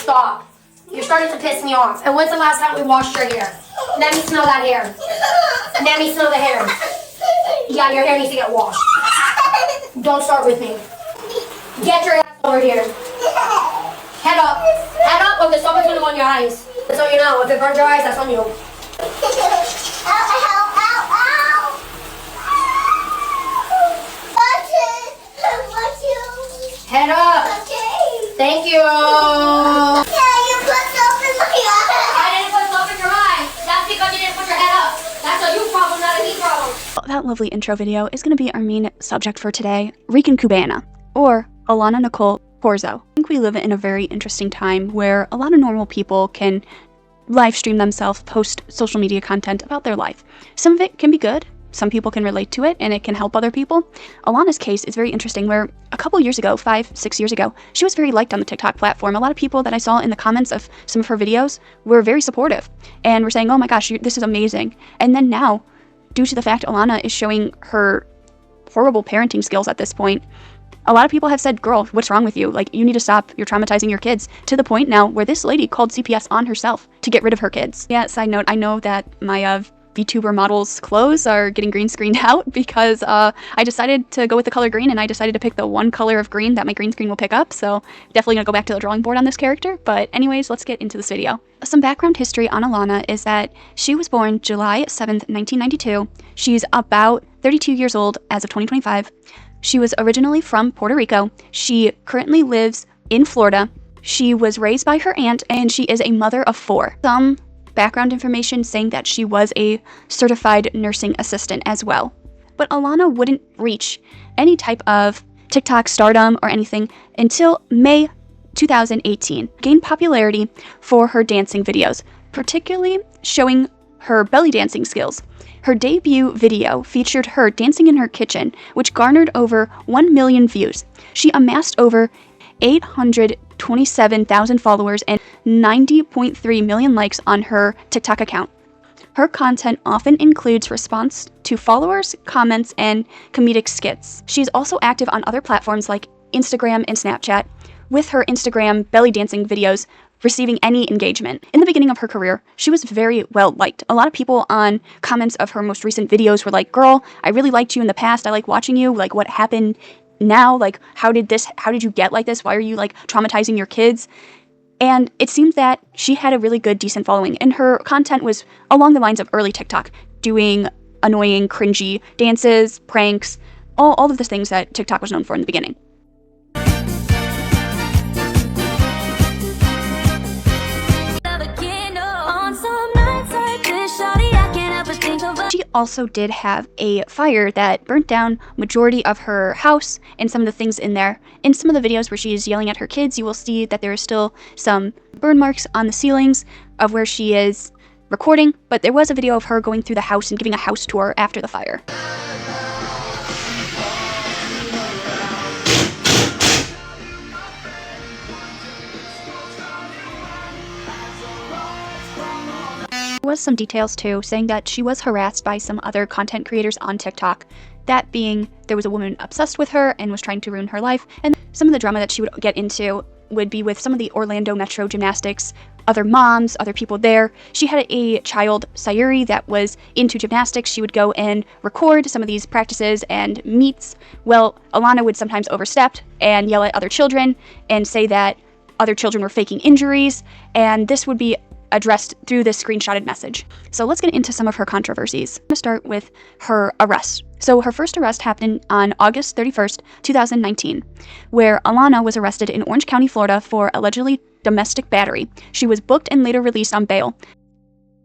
stop. You're starting to piss me off. And when's the last time we washed your hair? Let me smell that hair. Let me smell the hair. Yeah, your hair needs to get washed. Don't start with me. Get your ass over here. Head up. Head up or the someone's gonna go in your eyes. So you know, if it burns your eyes, that's on you. Ow, ow, ow, ow. Head up. Okay. Thank you. Yeah, you put soap in my eye. I didn't put soap in your eye. That's because you didn't put your head up. That's a you problem, not a me problem. That lovely intro video is going to be our main subject for today, Ricancubana, or Alana Nicole Corzo. I think we live in a very interesting time where a lot of normal people can live stream themselves, post social media content about their life. Some of it can be good. Some people can relate to it and it can help other people. Alana's case is very interesting where a couple years ago, 5-6 years ago, she was very liked on the TikTok platform. A lot of people that I saw in the comments of some of her videos were very supportive and were saying, oh my gosh, this is amazing. And then now, due to the fact Alana is showing her horrible parenting skills at this point, a lot of people have said, girl, what's wrong with you? Like, you need to stop. You're traumatizing your kids, to the point now where this lady called CPS on herself to get rid of her kids. Yeah, side note, I know that my Vtuber model's clothes are getting green screened out because I decided to go with the color green, and I decided to pick the one color of green that my green screen will pick up, so definitely gonna go back to the drawing board on this character. But anyways, let's get into this video. Some background history on Alana is that she was born July 7th, 1992. She's about 32 years old as of 2025. She was originally from Puerto Rico. She currently lives in Florida. She was raised by her aunt, and she is a mother of 4. Some background information saying that she was a certified nursing assistant as well. But Alana wouldn't reach any type of TikTok stardom or anything until May 2018. Gained popularity for her dancing videos, particularly showing her belly dancing skills. Her debut video featured her dancing in her kitchen, which garnered over 1 million views. She amassed over 827,000 followers and 90.3 million likes on her TikTok account. Her content often includes response to followers, comments, and comedic skits. She's also active on other platforms like Instagram and Snapchat, with her Instagram belly dancing videos receiving any engagement. In the beginning of her career, she was very well liked. A lot of people on comments of her most recent videos were like, girl, I really liked you in the past. I like watching you. Like, what happened now? Like, how did you get like this? Why are you like traumatizing your kids? And it seems that she had a really good, decent following, and her content was along the lines of early TikTok, doing annoying, cringy dances, pranks, all of the things that TikTok was known for in the beginning. She also did have a fire that burnt down majority of her house and some of the things in there. In some of the videos where she is yelling at her kids, you will see that there are still some burn marks on the ceilings of where she is recording, but there was a video of her going through the house and giving a house tour after the fire. There was some details too, saying that she was harassed by some other content creators on TikTok. That being, there was a woman obsessed with her and was trying to ruin her life, and some of the drama that she would get into would be with some of the Orlando Metro Gymnastics, other moms, other people there. She had a child, Sayuri, that was into gymnastics. She would go and record some of these practices and meets. Well, Alana would sometimes overstep and yell at other children and say that other children were faking injuries, and this would be addressed through this screenshotted message. So let's get into some of her controversies. I'm going to start with her arrest. So her first arrest happened on August 31st, 2019, where Alana was arrested in Orange County, Florida for allegedly domestic battery. She was booked and later released on bail.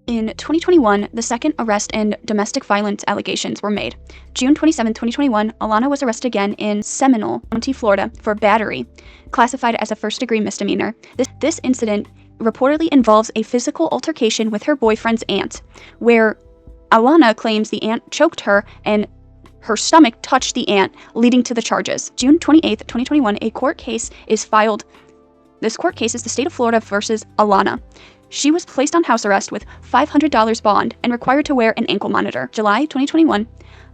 In 2021, the second arrest and domestic violence allegations were made. June 27, 2021, Alana was arrested again in Seminole County, Florida for battery, classified as a first-degree misdemeanor. This incident reportedly involves a physical altercation with her boyfriend's aunt, where Alana claims the aunt choked her and her stomach touched the aunt, leading to the charges. June 28, 2021, a court case is filed This court case is the state of Florida versus Alana. She was placed on house arrest with $500 bond and required to wear an ankle monitor. July 2021,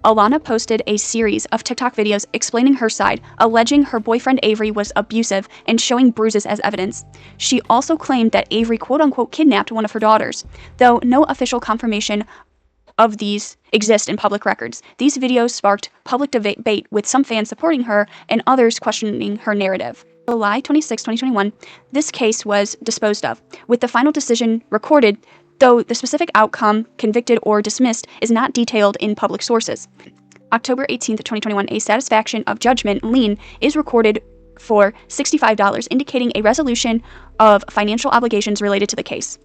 Alana posted a series of TikTok videos explaining her side, alleging her boyfriend Avery was abusive and showing bruises as evidence. She also claimed that Avery quote-unquote kidnapped one of her daughters, though no official confirmation of these exist in public records. These videos sparked public debate with some fans supporting her and others questioning her narrative. July 26, 2021, this case was disposed of, with the final decision recorded, though the specific outcome, convicted or dismissed, is not detailed in public sources. October 18, 2021, a satisfaction of judgment lien is recorded for $65, indicating a resolution of financial obligations related to the case.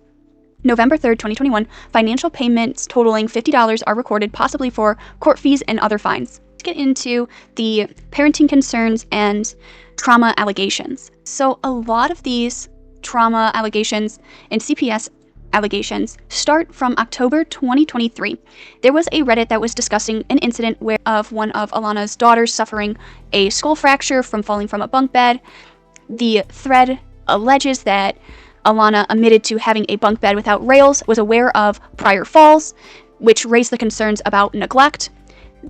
November 3, 2021, financial payments totaling $50 are recorded, possibly for court fees and other fines. Let's get into the parenting concerns and trauma allegations. So a lot of these trauma allegations and CPS allegations start from October 2023. There was a Reddit that was discussing an incident of one of Alana's daughters suffering a skull fracture from falling from a bunk bed. The thread alleges that Alana admitted to having a bunk bed without rails, was aware of prior falls, which raised the concerns about neglect.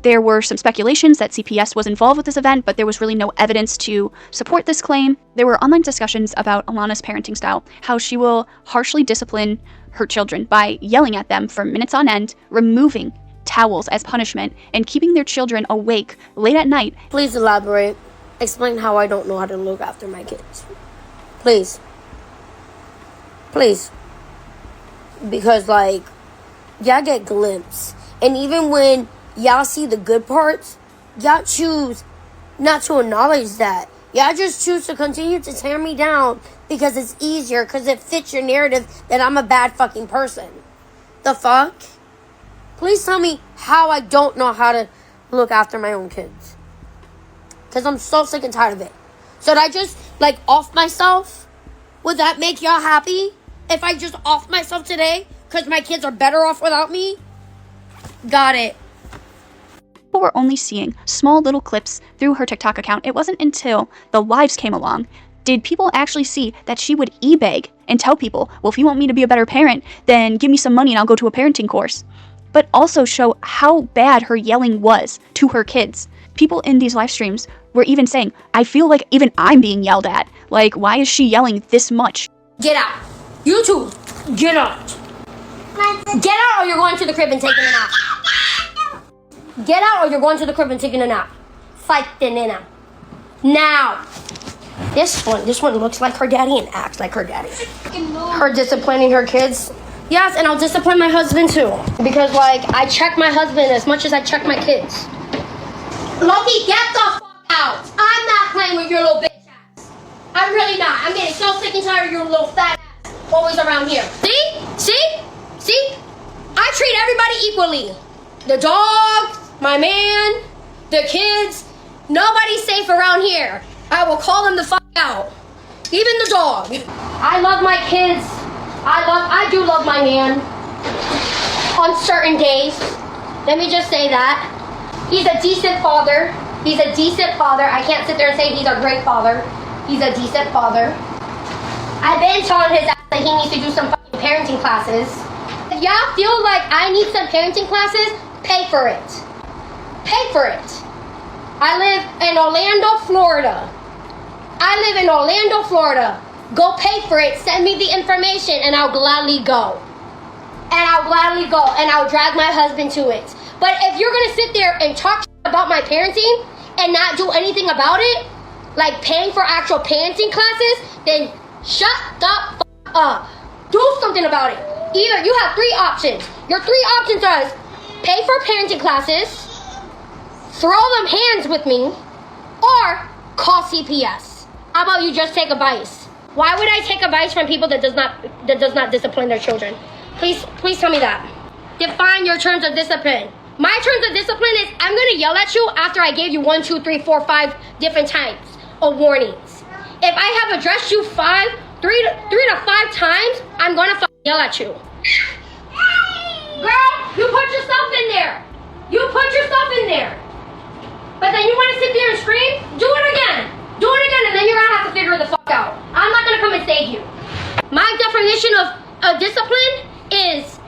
There were some speculations that CPS was involved with this event, but there was really no evidence to support this claim. There were online discussions about Alana's parenting style, how she will harshly discipline her children by yelling at them for minutes on end, removing towels as punishment, and keeping their children awake late at night. Please elaborate. Explain how I don't know how to look after my kids. Please. Please. Because, y'all get glimpse. And even when y'all see the good parts, y'all choose not to acknowledge that. Y'all just choose to continue to tear me down because it's easier, because it fits your narrative that I'm a bad fucking person. The fuck? Please tell me how I don't know how to look after my own kids. Because I'm so sick and tired of it. Should I just, off myself? Would that make y'all happy? If I just off myself today because my kids are better off without me? Got it. People were only seeing small little clips through her TikTok account. It wasn't until the lives came along did people actually see that she would e-beg and tell people, well, if you want me to be a better parent, then give me some money and I'll go to a parenting course. But also show how bad her yelling was to her kids. People in these live streams were even saying, I feel like even I'm being yelled at. Why is she yelling this much? Get out. You two, get out. Get out or you're going to the crib and taking a nap. Get out or you're going to the crib and taking a nap. Fight the nana. Now. This one looks like her daddy and acts like her daddy. Her disciplining her kids. Yes, and I'll discipline my husband too. Because I check my husband as much as I check my kids. Loki, get the fuck out. I'm not playing with your little bitch ass. I'm really not. I'm getting so sick and tired of your little fat ass always around here. See? I treat everybody equally. The dog, my man, the kids. Nobody's safe around here. I will call them the fuck out. Even the dog. I love my kids. I do love my man. On certain days. Let me just say that. He's a decent father. I can't sit there and say he's a great father. He's a decent father. I've been telling his ass that he needs to do some fucking parenting classes. If y'all feel like I need some parenting classes, pay for it. Pay for it. I live in Orlando, Florida. Go pay for it. Send me the information and I'll gladly go. And I'll drag my husband to it. But if you're going to sit there and talk about my parenting and not do anything about it, like paying for actual parenting classes, then shut the f*** up. Do something about it. Either you have 3 options. Your 3 options are pay for parenting classes, throw them hands with me, or call CPS. How about you just take advice? Why would I take advice from people that does not discipline their children? Please tell me that. Define your terms of discipline. My terms of discipline is I'm gonna yell at you after I gave you 1, 2, 3, 4, 5 different types of warnings. If I have addressed you 3 to 5 times, I'm gonna yell at you. Girl, you put yourself in there. But then you wanna sit there and scream? Do it again, and then you're gonna have to figure the fuck out. I'm not gonna come and save you. My definition of discipline is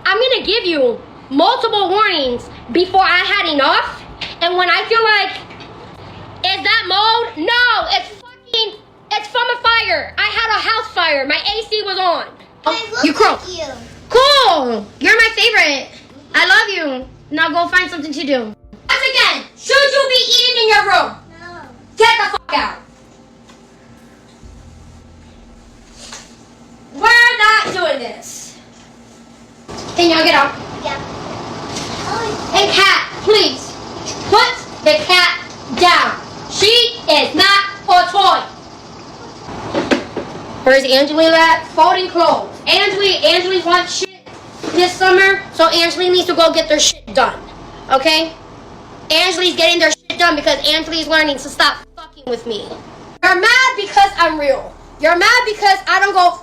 I'm gonna give you multiple warnings before I had enough. And when I feel like, is that mold? No, it's from a fire. I had a house fire. My AC was on. You croak. Cool. You're my favorite. I love you. Now go find something to do. Once again, should you be eating in your room? No. Get the fuck out. We're not doing this. Can y'all get up? Yeah. And cat, please, put the cat down. She is not a toy. Where's Angelina at? Folding clothes. Angeli wants shit this summer, so Angeli needs to go get their shit done. Okay? Angeli's getting their shit done because Angeli's learning to stop fucking with me. You're mad because I'm real. You're mad because I don't go,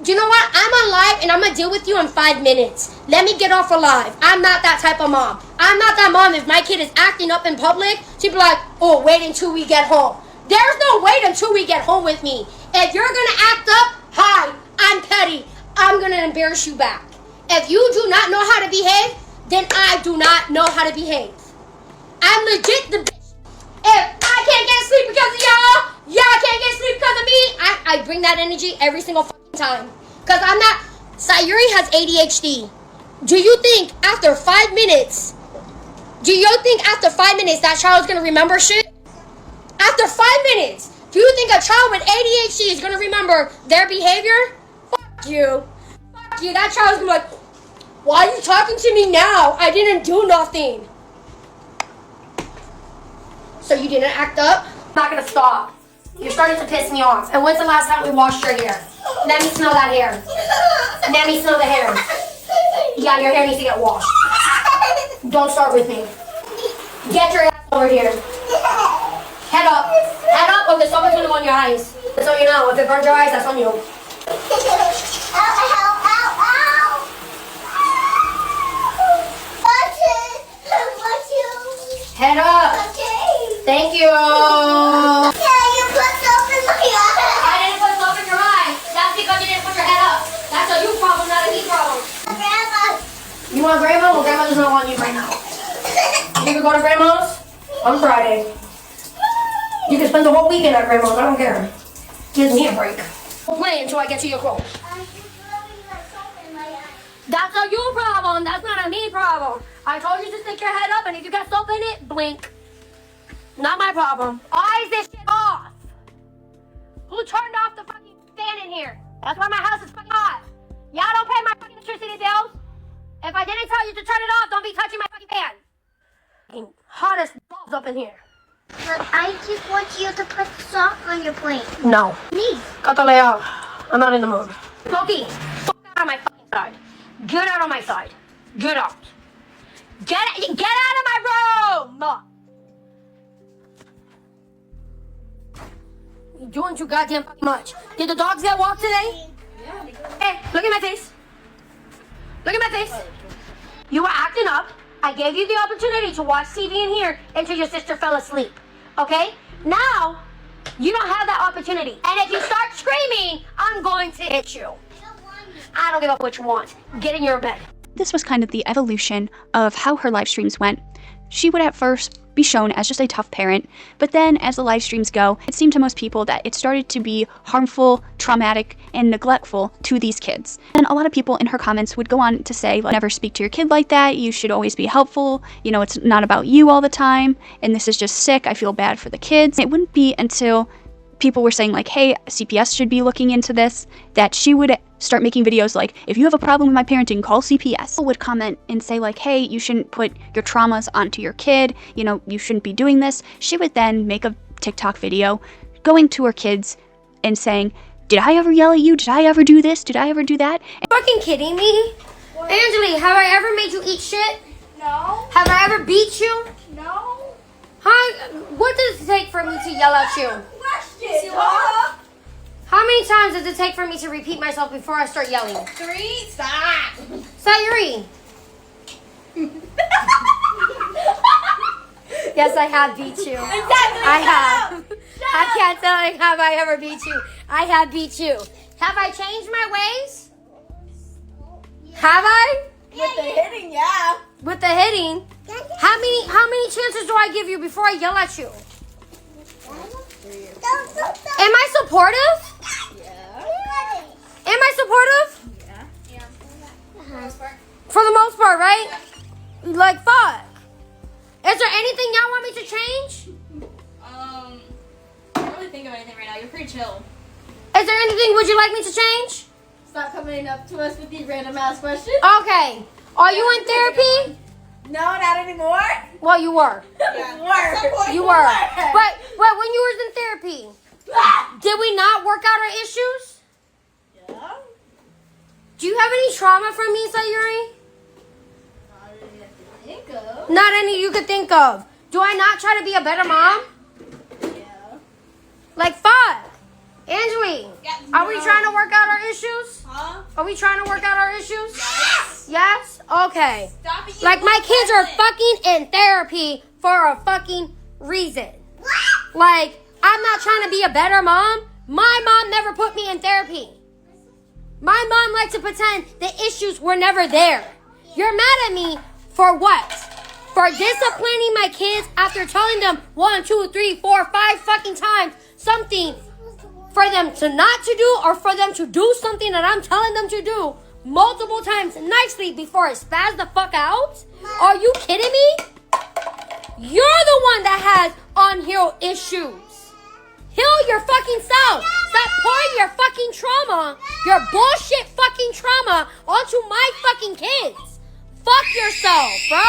do you know what? I'm on live and I'm gonna deal with you in 5 minutes. Let me get off alive. I'm not that type of mom. I'm not that mom. If my kid is acting up in public, she'd be like, oh, wait until we get home. There's no wait until we get home with me. If you're gonna act up, hi, I'm petty. I'm gonna embarrass you back. If you do not know how to behave, then I do not know how to behave. I'm legit the bitch. If I can't get sleep because of y'all can't get sleep because of me, I bring that energy every single fucking time. Because I'm not, Sayuri has ADHD. Do you think after 5 minutes that child's gonna remember shit? After 5 minutes, do you think a child with ADHD is gonna remember their behavior? Fuck you. Fuck you. That child's gonna be like, why are you talking to me now? I didn't do nothing. So you didn't act up? I'm not gonna stop. You're starting to piss me off. And when's the last time we washed your hair? Let me smell that hair. Let me smell the hair. Yeah, your hair needs to get washed. Don't start with me. Get your ass over here. Head up. Head up or there's something gonna go in your eyes. So you know, if it burns your eyes, that's on you. Ow, ow, ow, ow. Head up. Okay. Thank you. Yeah, you put soap in my eye. I didn't put soap in your eye. That's because you didn't put your head up. That's a you problem, not a me problem. Grandma. You want grandma? Well, grandma does not want you right now. You can go to grandma's on Friday. You can spend the whole weekend at grandma's. I don't care. Give me a break. We'll play until I get to your clothes. I keep rubbing my soap in my eye. That's a you problem. That's not a me problem. I told you to stick your head up, and if you got soap in it, blink. Not my problem. Why is this shit off? Who turned off the fucking fan in here? That's why my house is fucking hot. Y'all don't pay my fucking electricity bills. If I didn't tell you to turn it off, don't be touching my fucking fan. Fucking hottest balls up in here. But I just want you to put sock on your plate. No. Please. Catalea. I'm not in the mood. Loki, fuck out of my fucking side. Get out of my side. Get out. Get out of my room! You're doing too goddamn fucking much. Did the dogs get walked today? Yeah. Hey, look at my face. Look at my face. You were acting up. I gave you the opportunity to watch TV in here until your sister fell asleep. Okay? Now, you don't have that opportunity. And if you start screaming, I'm going to hit you. I don't give up what you want. Get in your bed. This was kind of the evolution of how her live streams went. She would at first be shown as just a tough parent, but then as the live streams go, it seemed to most people that it started to be harmful, traumatic, and neglectful to these kids. And a lot of people in her comments would go on to say, like, never speak to your kid like that, you should always be helpful, you know, it's not about you all the time, and this is just sick, I feel bad for the kids. It wouldn't be until people were saying like, hey, CPS should be looking into this, that she would start making videos like, if you have a problem with my parenting, call CPS. People would comment and say like, hey, you shouldn't put your traumas onto your kid, you know, you shouldn't be doing this. She would then make a TikTok video going to her kids and saying, did I ever yell at you? Did I ever do this? Did I ever do that? Are you fucking kidding me? What? Angeli, have I ever made you eat shit? No. Have I ever beat you? No. Hi, what does it take for me to yell at you? Question. How many times does it take for me to repeat myself before I start yelling? 3. Stop. Sayuri. Yes, I have beat you. Exactly. I have. I can't tell you have I ever beat you. I have beat you. Have I changed my ways? Have I? With the hitting, yeah. With the hitting? How many chances do I give you before I yell at you? Am I supportive? Yeah. Am I supportive? Yeah. For the most part, right? Like, fuck. Is there anything y'all want me to change? I can't really think of anything right now. You're pretty chill. Is there anything would you like me to change? Stop coming up to us with these random ass questions. Okay. Are you in therapy? No, not anymore. Well, you were. Yeah. You were. But when you was in therapy, did we not work out our issues? Yeah. Do you have any trauma from me, Sayuri? Not really have to think of. Not any you could think of. Do I not try to be a better mom? Yeah. Like, fuck. Angeli, are we trying to work out our issues? Huh? Are we trying to work out our issues? Yes. Yes? Okay. Stop it. Like, my kids are fucking in therapy for a fucking reason. Like, I'm not trying to be a better mom. My mom never put me in therapy. My mom liked to pretend the issues were never there. You're mad at me for what? For disciplining my kids after telling them 1, 2, 3, 4, 5 fucking times something for them to not to do, or for them to do something that I'm telling them to do multiple times nicely before I spaz the fuck out? Are you kidding me? You're the one that has unhealed issues. Heal your fucking self. Stop pouring your fucking trauma, your bullshit fucking trauma onto my fucking kids. Fuck yourself, bro.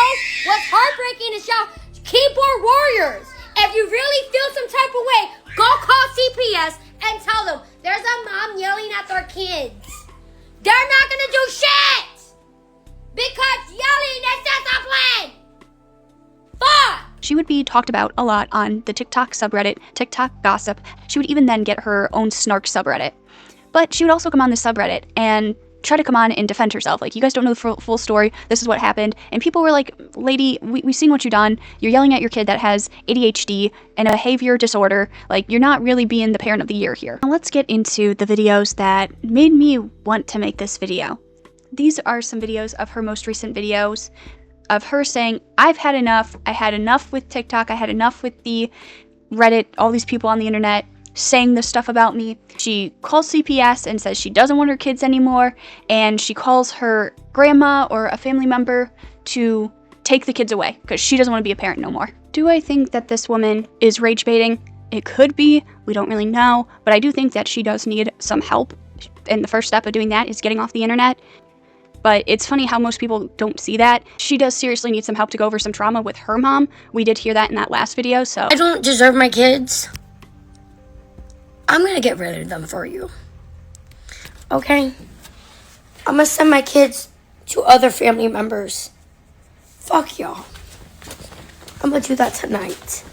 What's heartbreaking is y'all keyboard warriors. If you really feel some type of way, go call CPS and tell them there's a mom yelling at their kids. They're not gonna do shit because yelling is discipline. Fuck. She would be talked about a lot on the TikTok subreddit, TikTok gossip. She would even then get her own snark subreddit. But she would also come on the subreddit and try to come on and defend herself. Like, you guys don't know the full story. This is what happened. And people were like, lady, we've seen what you've done. You're yelling at your kid that has ADHD and a behavior disorder. Like, you're not really being the parent of the year here. Now let's get into the videos that made me want to make this video. These are some videos of her most recent videos of her saying, I've had enough. I had enough with TikTok. I had enough with the Reddit, all these people on the internet saying this stuff about me. She calls CPS and says she doesn't want her kids anymore, and she calls her grandma or a family member to take the kids away because she doesn't want to be a parent no more. Do I think that this woman is rage baiting? It could be. We don't really know, but I do think that she does need some help, and the first step of doing that is getting off the internet. But it's funny how most people don't see that. She does seriously need some help to go over some trauma with her mom. We did hear that in that last video, so. I don't deserve my kids. I'm gonna get rid of them for you. Okay? I'm gonna send my kids to other family members. Fuck y'all. I'm gonna do that tonight.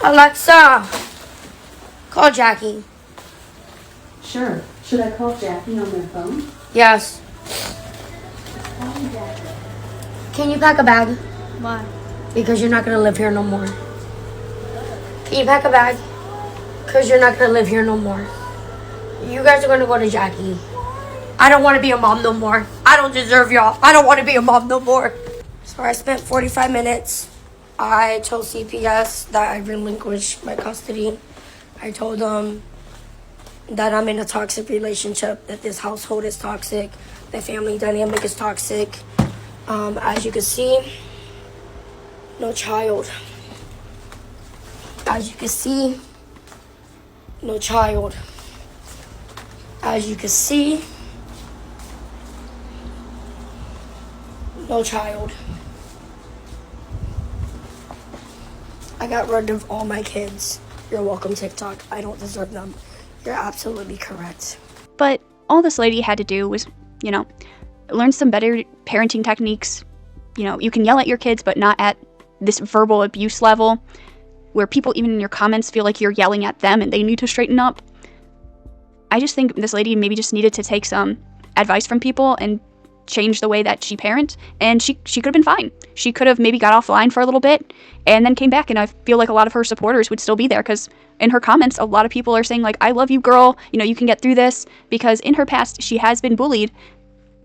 Alexa, call Jackie. Sure. Should I call Jackie on their phone? Yes. Can you pack a bag? Why? Because you're not gonna live here no more. Can you pack a bag? Because you're not gonna live here no more. You guys are gonna go to Jackie. I don't want to be a mom no more. I don't deserve y'all. I don't want to be a mom no more. So I spent 45 minutes. I told CPS that I relinquished my custody. I told them that I'm in a toxic relationship, that this household is toxic, the family dynamic is toxic. As you can see, no child. As you can see, no child. As you can see, no child. I got rid of all my kids. You're welcome, TikTok. I don't deserve them. You're absolutely correct. But all this lady had to do was, learn some better parenting techniques. You can yell at your kids, but not at this verbal abuse level where people even in your comments feel like you're yelling at them and they need to straighten up. I just think this lady maybe just needed to take some advice from people and change the way that she parent, and she could have been fine. She could have maybe got offline for a little bit and then came back, and I feel like a lot of her supporters would still be there, because in her comments a lot of people are saying like, I love you, girl, you know, you can get through this, because in her past she has been bullied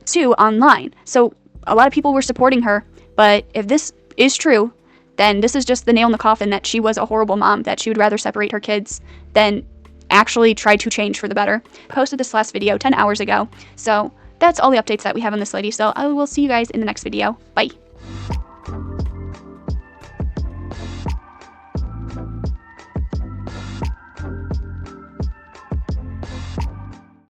too online. So a lot of people were supporting her, but if this is true, then this is just the nail in the coffin that she was a horrible mom, that she would rather separate her kids than actually try to change for the better. Posted this last video 10 hours ago, so that's all the updates that we have on this lady, so I will see you guys in the next video. Bye.